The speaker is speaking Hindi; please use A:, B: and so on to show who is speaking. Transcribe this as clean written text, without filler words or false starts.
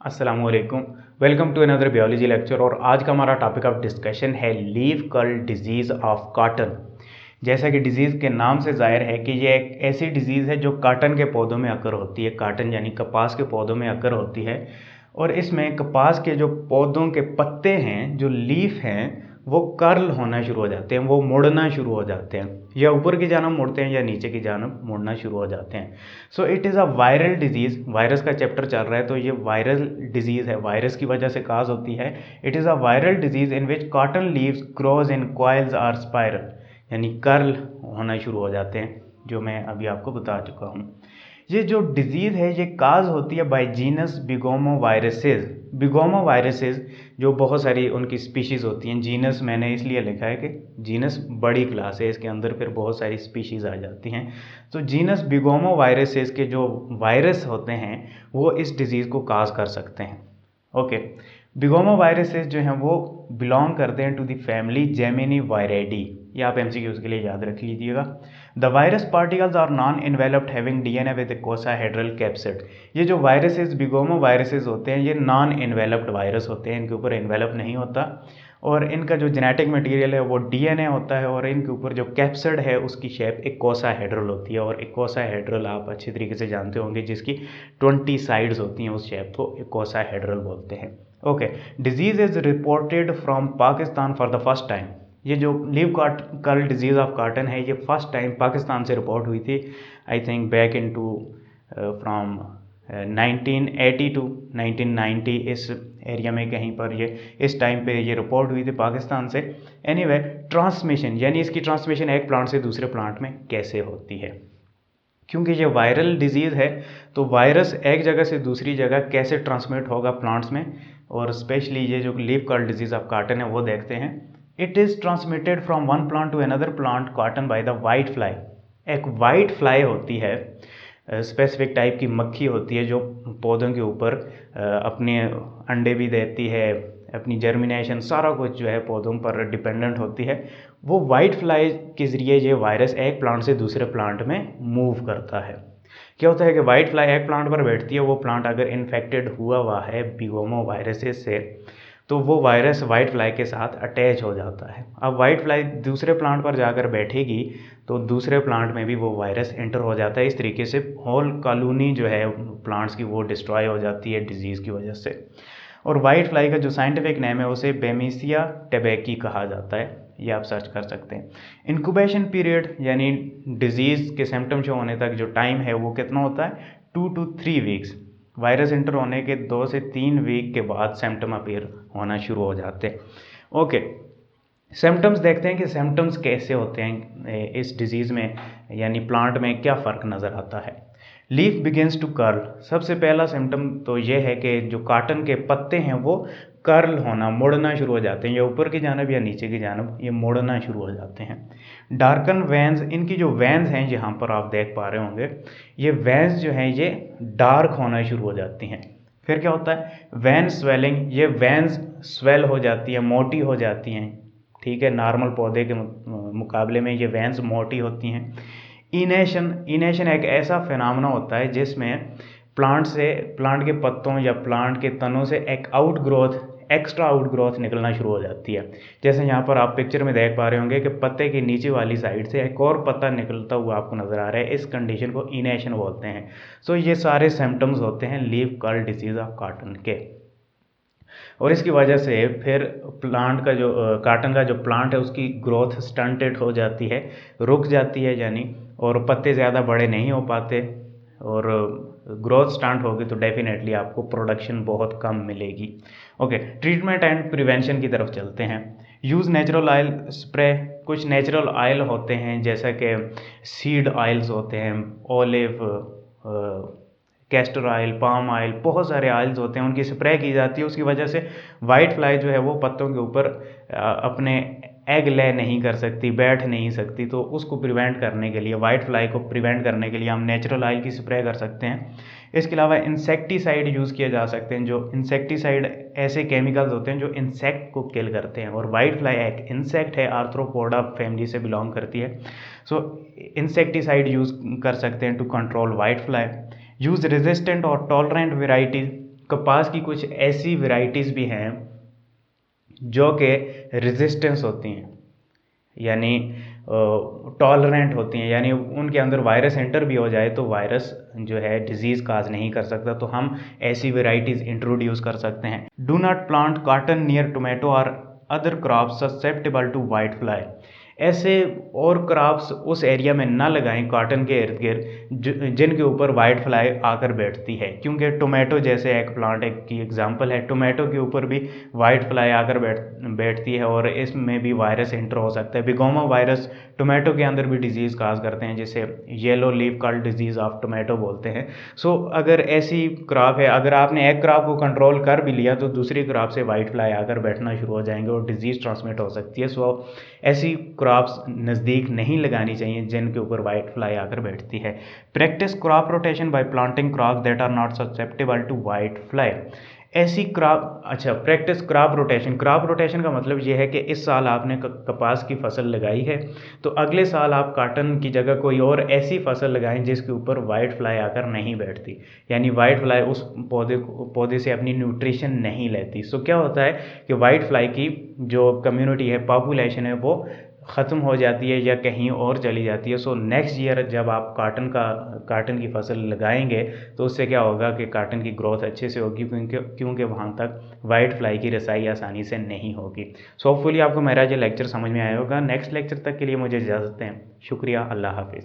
A: अस्सलामुअलैकुम। Welcome to another biology lecture. और आज का हमारा टॉपिक ऑफ डिस्कशन है leaf curl disease of cotton. जैसा कि डिजीज़ के नाम से जाहिर है कि ये एक ऐसी डिजीज़ है जो कॉटन के पौधों में अकर होती है। कॉटन यानी कपास के पौधों में अकर होती है और इसमें कपास के जो पौधों के पत्ते हैं, जो लीफ हैं, वो कर्ल होना शुरू हो जाते हैं, वो मुड़ना शुरू हो जाते हैं, या ऊपर की जानब मुड़ते हैं या नीचे की जानब मुड़ना शुरू हो जाते हैं। So it is a viral disease. Virus का चैप्टर चल रहा है तो ये वायरल डिजीज़ है, वायरस की वजह से काज होती है। It is a viral disease in which cotton leaves grows in coils or spiral, यानी कर्ल होना शुरू हो जाते हैं, जो मैं अभी आपको बता चुका हूँ। ये जो डिजीज़ है ये काज होती है बाय जीनस बिगोमो वायरसेस। बिगोमो वायरसेस जो बहुत सारी उनकी स्पीशीज़ होती हैं। जीनस मैंने इसलिए लिखा है कि जीनस बड़ी क्लास है, इसके अंदर फिर बहुत सारी स्पीशीज़ आ जाती हैं। तो जीनस बिगोमो वायरसेस के जो वायरस होते हैं वो इस डिज़ीज़ को काज कर सकते हैं। ओके, बिगोमो वायरसेस जो हैं वो बिलोंग करते हैं to the family Geminiviridae. ये आप एमसीक्यूज़ के लिए याद रख लीजिएगा। The virus particles are non enveloped having DNA with icosahedral capsid. ये जो वायरसेस बिगोमो वायरसेस होते हैं ये नॉन इन्वेलप्ड वायरस होते हैं, इनके ऊपर इन्वेलप नहीं होता और इनका जो जेनेटिक मटेरियल है वो डीएनए होता है और इनके ऊपर जो कैप्सिड है उसकी शेप इकोसाहेड्रल होती है। और इकोसाहेड्रल आप अच्छी तरीके से जानते होंगे, जिसकी 20 साइड्स होती हैं, उस शेप को इकोसाहेड्रल बोलते हैं। Okay, disease is reported from Pakistan for the first time. ये जो leaf curl disease of cotton है ये फर्स्ट टाइम पाकिस्तान से रिपोर्ट हुई थी, I think back in to from 1980 to 1990, इस एरिया में कहीं पर ये इस टाइम पे ये रिपोर्ट हुई थी पाकिस्तान से। एनीवे, ट्रांसमिशन यानी इसकी ट्रांसमिशन एक प्लांट से दूसरे प्लांट में कैसे होती है, क्योंकि ये वायरल डिजीज़ है तो वायरस एक जगह से दूसरी जगह कैसे ट्रांसमिट होगा प्लांट्स में, और स्पेशली ये जो leaf curl disease of cotton है वो देखते हैं। It is transmitted from one plant to another plant cotton by the white fly. एक वाइट फ्लाई होती है, स्पेसिफिक टाइप की मक्खी होती है जो पौधों के ऊपर अपने अंडे भी देती है, अपनी जर्मिनेशन सारा कुछ जो है पौधों पर डिपेंडेंट होती है। वो वाइट फ्लाई के ज़रिए ये वायरस एक प्लांट से दूसरे प्लांट में मूव करता है। क्या होता है कि वाइट फ्लाई एक प्लांट पर बैठती है, वो प्लांट अगर इन्फेक्टेड हुआ है बिगोमो वायरसेस से तो वो वायरस वाइट फ्लाई के साथ अटैच हो जाता है। अब वाइट फ्लाई दूसरे प्लांट पर जाकर बैठेगी तो दूसरे प्लांट में भी वो वायरस एंटर हो जाता है। इस तरीके से होल कॉलोनी जो है प्लांट्स की वो डिस्ट्रॉय हो जाती है डिजीज़ की वजह से। और वाइट फ्लाई का जो साइंटिफिक नेम है उसे बेमिसिया टेबेकी कहा जाता है, ये आप सर्च कर सकते हैं। इंक्यूबेशन पीरियड यानी डिजीज़ के सिम्टम शो होने तक जो टाइम है वो कितना होता है, 2 to 3 वीक्स। वायरस एंटर होने के 2 से 3 वीक के बाद सिम्टम अपीयर होना शुरू हो जाते हैं। ओके, सिम्टम्स देखते हैं कि सिम्टम्स कैसे होते हैं इस डिज़ीज़ में, यानी प्लांट में क्या फ़र्क नज़र आता है। Leaf begins to curl. सबसे पहला सिम्टम तो ये है कि जो कॉटन के पत्ते हैं वो कर्ल होना, मुड़ना शुरू हो जाते हैं, या ऊपर की जानब या नीचे की जानब ये मुड़ना शुरू हो जाते हैं। डार्कन वैन्स, इनकी जो वैन्स हैं यहाँ पर आप देख पा रहे होंगे, ये वैन्स जो हैं ये डार्क होना शुरू हो जाती हैं। फिर क्या होता है, वैन स्वेलिंग, ये वैन्स स्वेल हो जाती है, मोटी हो जाती हैं। ठीक है, नॉर्मल पौधे के मुकाबले में ये वैन्स मोटी होती हैं। इनेशन, इनेशन एक ऐसा फिनोमेना होता है जिसमें प्लांट के पत्तों या प्लांट के तनों से एक एक्स्ट्रा आउट ग्रोथ निकलना शुरू हो जाती है। जैसे यहाँ पर आप पिक्चर में देख पा रहे होंगे कि पत्ते के नीचे वाली साइड से एक और पत्ता निकलता हुआ आपको नज़र आ रहा है। इस कंडीशन को इनेशन बोलते हैं। सो ये सारे सिम्टम्स होते हैं leaf curl disease of cotton के, और इसकी वजह से फिर प्लांट का जो कॉटन का जो प्लांट है उसकी ग्रोथ स्टंटेड हो जाती है, रुक जाती है यानी, और पत्ते ज़्यादा बड़े नहीं हो पाते, और ग्रोथ स्टंट होगी तो डेफिनेटली आपको प्रोडक्शन बहुत कम मिलेगी। ओके, ट्रीटमेंट एंड प्रिवेंशन की तरफ चलते हैं। Use natural oil spray. कुछ नेचुरल ऑयल होते हैं जैसा कि सीड ऑयल्स होते हैं, olive, castor oil, palm oil, बहुत सारे ऑयल्स होते हैं, उनकी स्प्रे की जाती है। उसकी वजह से वाइट फ्लाई जो है वो पत्तों के ऊपर अपने एग ले नहीं कर सकती, बैठ नहीं सकती, तो उसको प्रिवेंट करने के लिए, वाइट फ्लाई को प्रिवेंट करने के लिए हम नेचुरल ऑयल की स्प्रे कर सकते हैं। इसके अलावा इंसेक्टिसाइड यूज़ किए जा सकते हैं। जो इंसेक्टिसाइड ऐसे केमिकल्स होते हैं जो इंसेक्ट को किल करते हैं, और वाइट फ्लाई एक इंसेक्ट है, आर्थ्रोपोडा फैमिली से बिलोंग करती है। सो इंसेक्टिसाइड यूज़ कर सकते हैं to control white fly. Use resistant और टॉलरेंट वेराइटीज़। कपास की कुछ ऐसी वैरायटीज़ भी हैं जो कि रेजिस्टेंस होती हैं, यानी टॉलरेंट होती हैं, यानी उनके अंदर वायरस एंटर भी हो जाए तो वायरस जो है डिजीज़ काज नहीं कर सकता, तो हम ऐसी वेराइटीज़ इंट्रोड्यूस कर सकते हैं। Do not plant cotton near tomato और other crops susceptible to white fly. ऐसे और क्रॉप्स उस एरिया में ना लगाएं कॉटन के इर्द गिर्द जिनके ऊपर वाइट फ्लाई आकर बैठती है, क्योंकि टोमेटो जैसे एक प्लांट एक की एग्जांपल है, टोमेटो के ऊपर भी वाइट फ्लाई आकर बैठती है और इसमें भी वायरस एंटर हो सकता है। बिगोमा वायरस टोमेटो के अंदर भी डिजीज़ काज करते हैं, जिसे yellow leaf curl disease of tomato बोलते हैं। सो अगर ऐसी क्रॉप है, अगर आपने एक क्रॉप को कंट्रोल कर भी लिया तो दूसरी क्रॉप से वाइट फ्लाई आकर बैठना शुरू हो जाएंगे और डिजीज़ ट्रांसमिट हो सकती है। सो ऐसी क्रॉप्स नज़दीक नहीं लगानी चाहिए जिनके ऊपर वाइट फ्लाई आकर बैठती है। Practice crop rotation by planting crop that are not susceptible to white fly. ऐसी क्रॉप, अच्छा, practice crop rotation. Crop rotation का मतलब ये है कि इस साल आपने कपास की फसल लगाई है तो अगले साल आप कॉटन की जगह कोई और ऐसी फसल लगाएं जिसके ऊपर वाइट फ्लाई आकर नहीं बैठती, यानी वाइट फ्लाई उस पौधे से अपनी न्यूट्रिशन नहीं लेती। सो क्या होता है कि वाइट फ्लाई की जो कम्युनिटी है, पॉपुलेशन है, वो ख़त्म हो जाती है या कहीं और चली जाती है। सो नेक्स्ट ईयर जब आप कॉटन की फसल लगाएंगे तो उससे क्या होगा कि कॉटन की ग्रोथ अच्छे से होगी, क्योंकि वहाँ तक वाइट फ्लाई की रसाई आसानी से नहीं होगी। सो होपफुली आपको मेरा ये लेक्चर समझ में आया होगा। नेक्स्ट लेक्चर तक के लिए मुझे इजाज़त दें। शुक्रिया, अल्लाह हाफिज़।